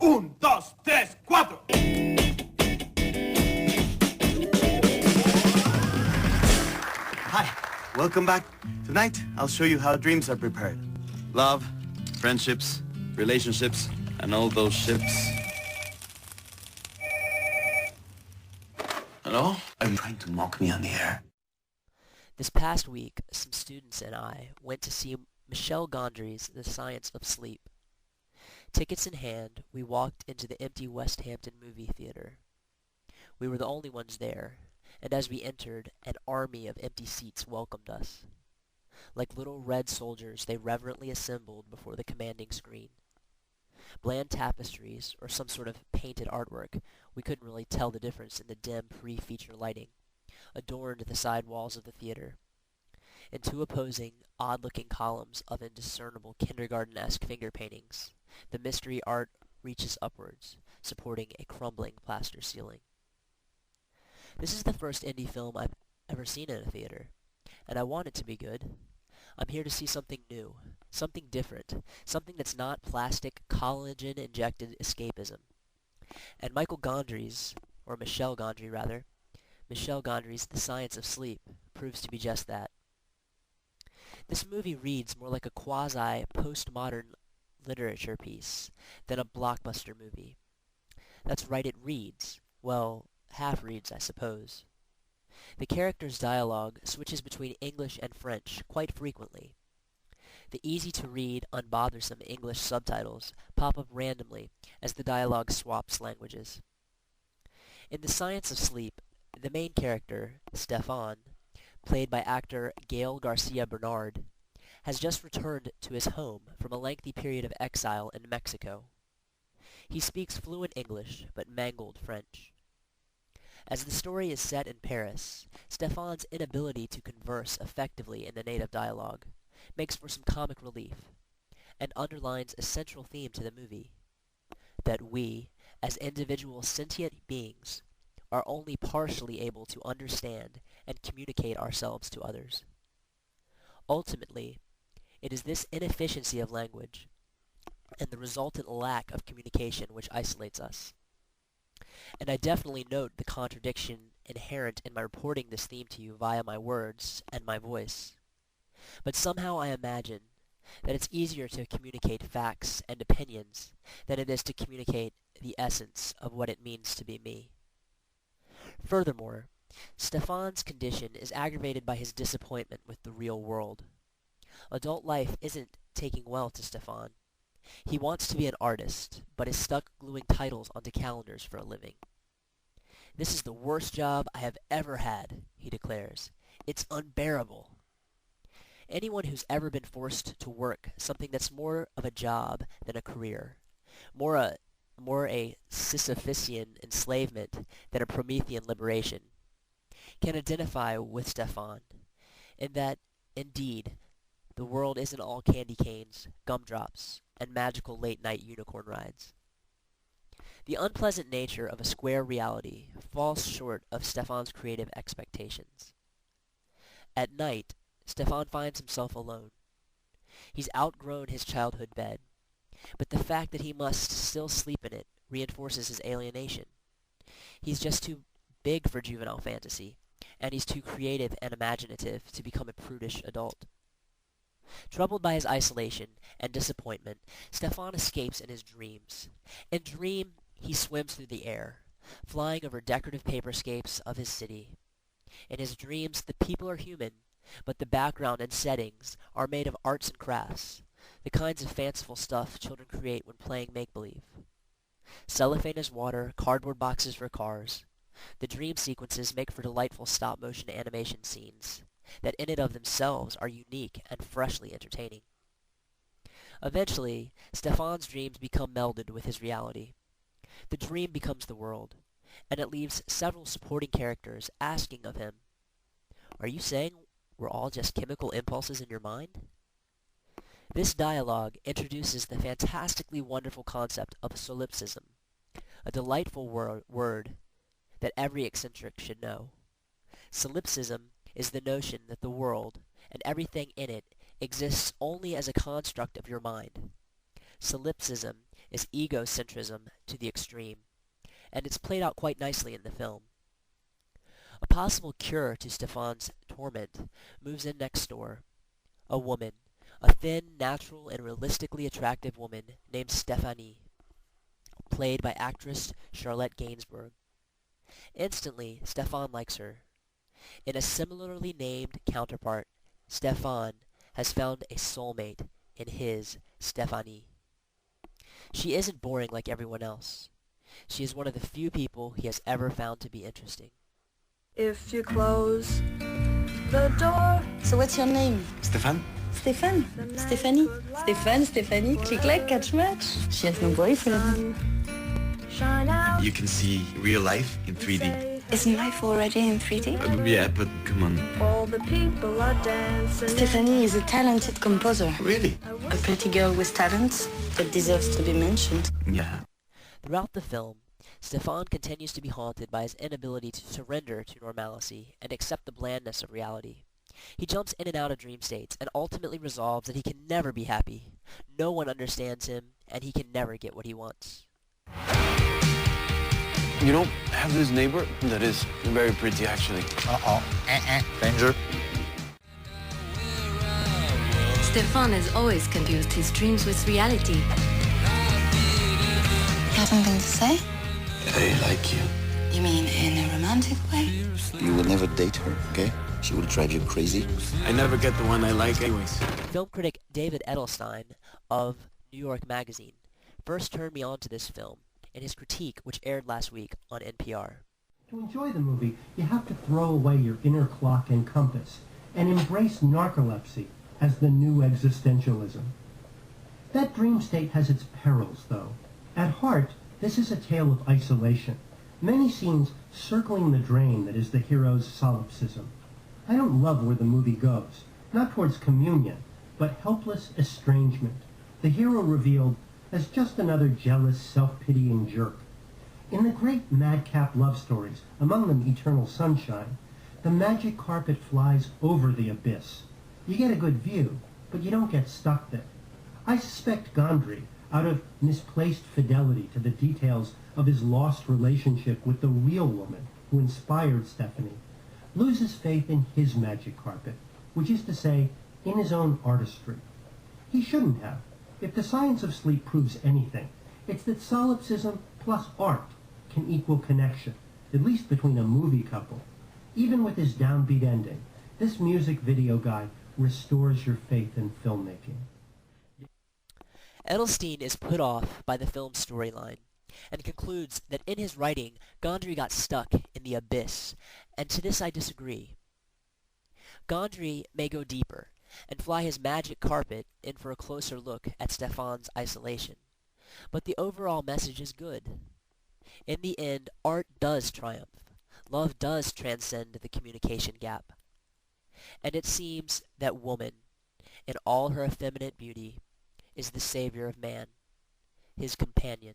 Un, dos, tres, cuatro. Hi, welcome back. Tonight, I'll show you how dreams are prepared. Love, friendships, relationships, and all those ships. Hello? Are you trying to mock me on the air? This past week, some students and I went to see Michel Gondry's The Science of Sleep. Tickets in hand, we walked into the empty West Hampton movie theater. We were the only ones there, and as we entered, an army of empty seats welcomed us. Like little red soldiers, they reverently assembled before the commanding screen. Bland tapestries, or some sort of painted artwork, we couldn't really tell the difference in the dim pre-feature lighting, adorned the side walls of the theater. In two opposing, odd-looking columns of indiscernible kindergarten-esque finger paintings, the mystery art reaches upwards, supporting a crumbling plaster ceiling. This is the first indie film I've ever seen in a theater, and I want it to be good. I'm here to see something new, something different, something that's not plastic, collagen-injected escapism. And Michel Gondry's The Science of Sleep proves to be just that. This movie reads more like a quasi-postmodern literature piece than a blockbuster movie. That's right, it reads. Well, half reads, I suppose. The character's dialogue switches between English and French quite frequently. The easy-to-read, unbothersome English subtitles pop up randomly as the dialogue swaps languages. In The Science of Sleep, the main character, Stefan, played by actor Gael Garcia Bernard, has just returned to his home from a lengthy period of exile in Mexico. He speaks fluent English, but mangled French. As the story is set in Paris, Stefan's inability to converse effectively in the native dialogue makes for some comic relief, and underlines a central theme to the movie, that we, as individual sentient beings, are only partially able to understand and communicate ourselves to others. Ultimately, it is this inefficiency of language and the resultant lack of communication which isolates us. And I definitely note the contradiction inherent in my reporting this theme to you via my words and my voice. But somehow I imagine that it's easier to communicate facts and opinions than it is to communicate the essence of what it means to be me. Furthermore, Stefan's condition is aggravated by his disappointment with the real world. Adult life isn't taking well to Stefan. He wants to be an artist, but is stuck gluing titles onto calendars for a living. "This is the worst job I have ever had," he declares. "It's unbearable." Anyone who's ever been forced to work something that's more of a job than a career, more a Sisyphean enslavement than a Promethean liberation, can identify with Stefan, in that, indeed, the world isn't all candy canes, gumdrops, and magical late-night unicorn rides. The unpleasant nature of a square reality falls short of Stefan's creative expectations. At night, Stefan finds himself alone. He's outgrown his childhood bed, but the fact that he must still sleep in it reinforces his alienation. He's just too big for juvenile fantasy, and he's too creative and imaginative to become a prudish adult. Troubled by his isolation and disappointment, Stefan escapes in his dreams. In dream, he swims through the air, flying over decorative paperscapes of his city. In his dreams, the people are human, but the background and settings are made of arts and crafts, the kinds of fanciful stuff children create when playing make-believe. Cellophane is water, cardboard boxes for cars. The dream sequences make for delightful stop-motion animation scenes that in and of themselves are unique and freshly entertaining. Eventually, Stefan's dreams become melded with his reality. The dream becomes the world, and it leaves several supporting characters asking of him, "Are you saying we're all just chemical impulses in your mind?" This dialogue introduces the fantastically wonderful concept of solipsism, a delightful word that every eccentric should know. Solipsism is the notion that the world, and everything in it, exists only as a construct of your mind. Solipsism is egocentrism to the extreme, and it's played out quite nicely in the film. A possible cure to Stefan's torment moves in next door. A woman, a thin, natural, and realistically attractive woman named Stephanie, played by actress Charlotte Gainsbourg. Instantly, Stefan likes her. In a similarly named counterpart, Stefan has found a soulmate in his Stephanie. She isn't boring like everyone else. She is one of the few people he has ever found to be interesting. If you close the door. So what's your name? Stefan? Stefan? Stephanie? Stefan, Stephanie, click, catch, match. She has no boyfriend. Shine out. You can see real life in 3D. Isn't life already in 3D? Yeah, but come on. All the people are dancing. Stephanie is a talented composer. Really? A pretty girl with talent that deserves to be mentioned. Yeah. Throughout the film, Stefan continues to be haunted by his inability to surrender to normalcy and accept the blandness of reality. He jumps in and out of dream states and ultimately resolves that he can never be happy. No one understands him, and he can never get what he wants. You know, I have this neighbor that is very pretty, actually. Danger. Stefan has always confused his dreams with reality. You have something to say? I like you. You mean in a romantic way? You will never date her, okay? She will drive you crazy. I never get the one I like anyways. Film critic David Edelstein of New York Magazine first turned me on to this film in his critique, which aired last week on NPR. To enjoy the movie, you have to throw away your inner clock and compass and embrace narcolepsy as the new existentialism. That dream state has its perils, though. At heart, this is a tale of isolation. Many scenes circling the drain that is the hero's solipsism. I don't love where the movie goes, not towards communion, but helpless estrangement. The hero revealed as just another jealous, self-pitying jerk. In the great madcap love stories, among them Eternal Sunshine, the magic carpet flies over the abyss. You get a good view, but you don't get stuck there. I suspect Gondry, out of misplaced fidelity to the details of his lost relationship with the real woman who inspired Stephanie, loses faith in his magic carpet, which is to say, in his own artistry. He shouldn't have. If the science of sleep proves anything, it's that solipsism plus art can equal connection, at least between a movie couple. Even with his downbeat ending, this music video guy restores your faith in filmmaking. Edelstein is put off by the film's storyline and concludes that in his writing, Gondry got stuck in the abyss, and to this I disagree. Gondry may go deeper and fly his magic carpet in for a closer look at Stefan's isolation, but the overall message is good. In the end, art does triumph. Love does transcend the communication gap. And it seems that woman, in all her effeminate beauty, is the savior of man, his companion.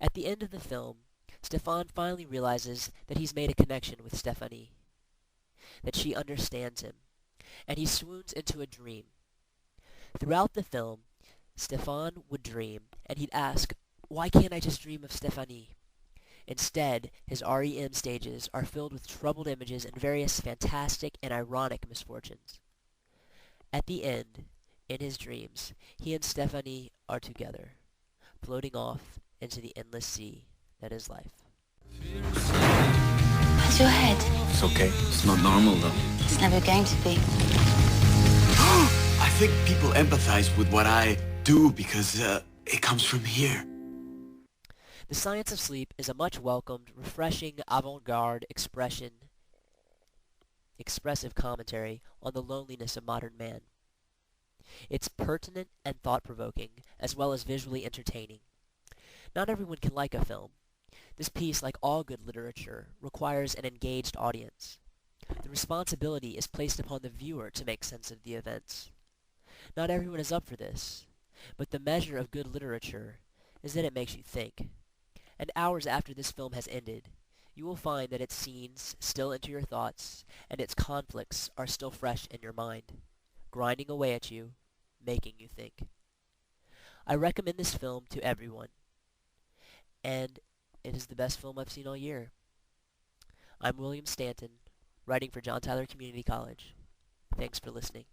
At the end of the film, Stefan finally realizes that he's made a connection with Stephanie, that she understands him, and he swoons into a dream. Throughout the film, Stefan would dream, and he'd ask, "Why can't I just dream of Stephanie?" Instead, his REM stages are filled with troubled images and various fantastic and ironic misfortunes. At the end, in his dreams, he and Stephanie are together, floating off into the endless sea that is life. How's your head? It's okay. It's not normal, though. It's never going to be. I think people empathize with what I do because it comes from here. The Science of Sleep is a much welcomed, refreshing, avant-garde expressive commentary on the loneliness of modern man. It's pertinent and thought-provoking, as well as visually entertaining. Not everyone can like a film. This piece, like all good literature, requires an engaged audience. The responsibility is placed upon the viewer to make sense of the events. Not everyone is up for this, but the measure of good literature is that it makes you think. And hours after this film has ended, you will find that its scenes still enter your thoughts, and its conflicts are still fresh in your mind, grinding away at you, making you think. I recommend this film to everyone, and it is the best film I've seen all year. I'm William Stanton, writing for John Tyler Community College. Thanks for listening.